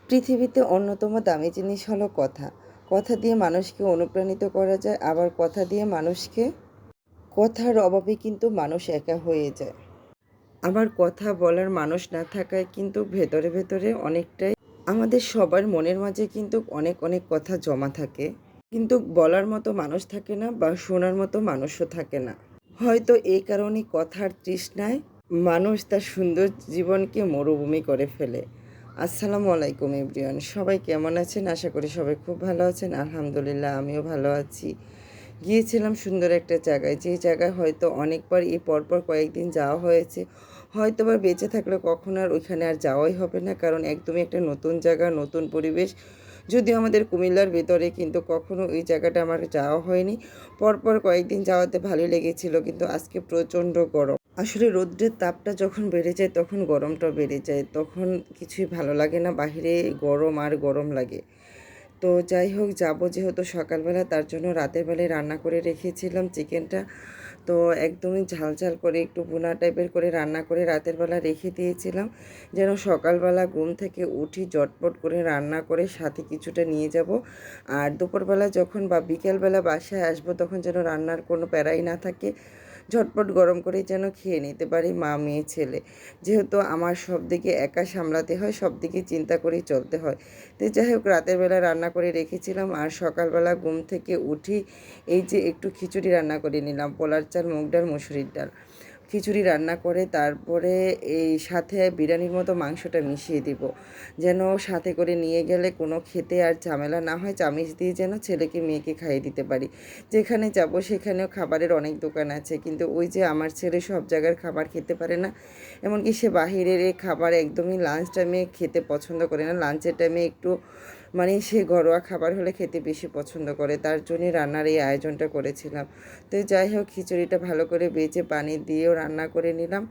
পৃথিবীতে অন্যতম দামি জিনিস হলো কথা। কথা দিয়ে মানুষকে অনুপ্রাণিত করা যায়, আবার কথা দিয়ে মানুষকে কথার অভাবে কিন্তু মানুষ একা হয়ে যায়। আবার কথা বলার মানুষ না থাকায় কিন্তু ভেতরে ভেতরে অনেকটাই আমাদের সবার মনের মাঝে কিন্তু অনেক অনেক কথা জমা থাকে, কিন্তু বলার মতো মানুষ থাকে না বা শোনার মতো মানুষও থাকে না। হয়তো এই কারণেই কথার তৃষ্ণায় মানুষ তার সুন্দর জীবনকে মরুভূমি করে ফেলে। আসসালামু আলাইকুম এভরিওয়ান, সবাই কেমন আছেন? আশা করি সবাই খুব ভালো আছেন। আলহামদুলিল্লাহ, আমিও ভালো আছি। গিয়েছিলাম সুন্দর একটা জায়গায়, যে জায়গায় হয়তো অনেকবার এই পরপর কয়েকদিন যাওয়া হয়েছে, হয়তো বা বেঁচে থাকলে কখনো আর ওইখানে আর যাওয়াই হবে না, কারণ একদমই একটা নতুন জায়গা, নতুন পরিবেশ। যদিও আমাদের কুমিল্লার ভেতরে, কিন্তু কখনো ওই জায়গাটা আমার যাওয়া হয়নি। পরপর কয়েকদিন যাওয়াতে ভালোই লেগেছিল, কিন্তু আজকে প্রচণ্ড গরম। আসলে রৌদ্রের তাপটা যখন বেড়ে যায় তখন গরমটা বেড়ে যায়, তখন কিছুই ভালো লাগে না, বাহিরে গরম আর গরম লাগে। তো যাই হোক, যাবো যেহেতু সকালবেলা, তার জন্য রাতের বেলায় রান্না করে রেখেছিলাম চিকেনটা। তো একদমই ঝাল ঝাল করে একটু ভুনা টাইপের করে রান্না করে রাতের বেলা রেখে দিয়েছিলাম, যেন সকালবেলা ঘুম থেকে উঠি ঝটপট করে রান্না করে সাথে কিছুটা নিয়ে যাব। আর দুপুরবেলা যখন বা বিকেলবেলা বাসায় আসবো তখন যেন রান্নার কোনো প্যারাই না থাকে, ঝটপট গরম করে যেন খেয়ে নিতে পারি মা মেয়ে ছেলে। যেহেতু আমার সব দিকে একা সামলাতে হয়, সব দিকে চিন্তা করেই চলতে হয়। তো যাই হোক, রাতের বেলা রান্না করে রেখেছিলাম, আর সকালবেলা ঘুম থেকে উঠি এই যে একটু খিচুড়ি রান্না করে নিলাম, পোলার চাল, মুগ ডাল, মুসুরির ডাল। খিচুড়ি রান্না করে তারপরে এই সাথে বিরিয়ানির মতো মাংসটা মিশিয়ে দিব, যেন সাথে করে নিয়ে গেলে কোনো খেতে আর ঝামেলা না হয়, চামিচ দিয়ে যেন ছেলেকে মেয়েকে খাইয়ে দিতে পারি। যেখানে যাব সেখানেও খাবারের অনেক দোকান আছে, কিন্তু ওই যে আমার ছেলে সব জায়গার খাবার খেতে পারে না, এমনকি সে বাহিরের এই খাবার একদমই লাঞ্চ টাইমে খেতে পছন্দ করে না। লাঞ্চের টাইমে একটু মানে সে ঘরোয়া খাবার হলে খেতে বেশি পছন্দ করে, তার জন্যই রান্নার এই আয়োজনটা করেছিলাম। তো যাই হোক, খিচুড়িটা ভালো করে বেঁচে পানি দিয়েও রান্না করে নিলাম।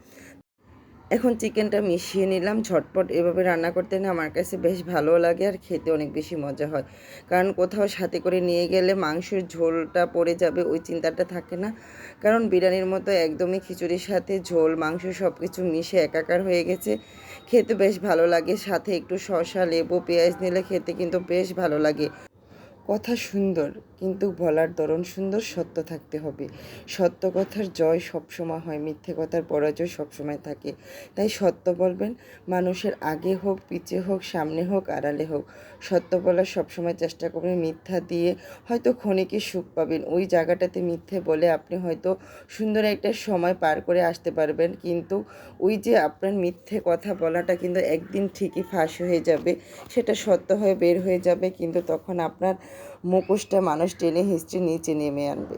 এখন চিকেনটা মিশিয়ে নিলাম। ঝটপট এভাবে রান্না করতে না আমার কাছে বেশ ভালোও লাগে, আর খেতে অনেক বেশি মজা হয়। কারণ কোথাও সাথে করে নিয়ে গেলে মাংসের ঝোলটা পড়ে যাবে, ওই চিন্তাটা থাকে না। কারণ বিরিয়ানির মতো একদমই খিচুড়ির সাথে ঝোল মাংস সব কিছু মিশে একাকার হয়ে গেছে, খেতে বেশ ভালো লাগে। সাথে একটু শসা, লেবু, পেঁয়াজ নিলে খেতে কিন্তু বেশ ভালো লাগে। কথা সুন্দর, কিন্তু বলার ধরন সুন্দর, সত্য থাকতে হবে। সত্য কথার জয় সবসময় হয়, মিথ্যে কথার পরাজয় সবসময় থাকে। তাই সত্য বলবেন, মানুষের আগে হোক, পিছে হোক, সামনে হোক, আড়ালে হোক, সত্য বলার সবসময় চেষ্টা করবেন। মিথ্যা দিয়ে হয়তো ক্ষণিকের সুখ পাবেন, ওই জায়গাটাতে মিথ্যে বলে আপনি হয়তো সুন্দর একটা সময় পার করে আসতে পারবেন, কিন্তু ওই যে আপনার মিথ্যে কথা বলাটা কিন্তু একদিন ঠিকই ফাঁস হয়ে যাবে, সেটা সত্য হয়ে বের হয়ে যাবে, কিন্তু তখন আপনার মুখোশটা মানুষ টেনে হিস্ট্রি নিচে নেমে আনবে।